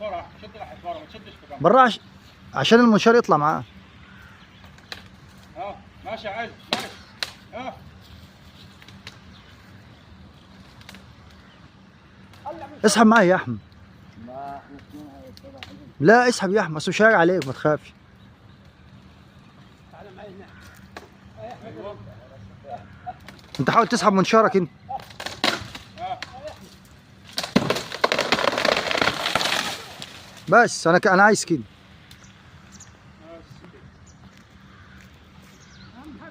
الحصوره، شد الحصوره ما تشدش في جنب. بالراحه عشان المنشار يطلع معاه. ماشي يا عز ماشي. اسحب معايا يا احمد. لا اسحب يا احمد، اصل شايع عليك ما تخافش. انت حاول تسحب منشارك انت. بس انا عايز كده.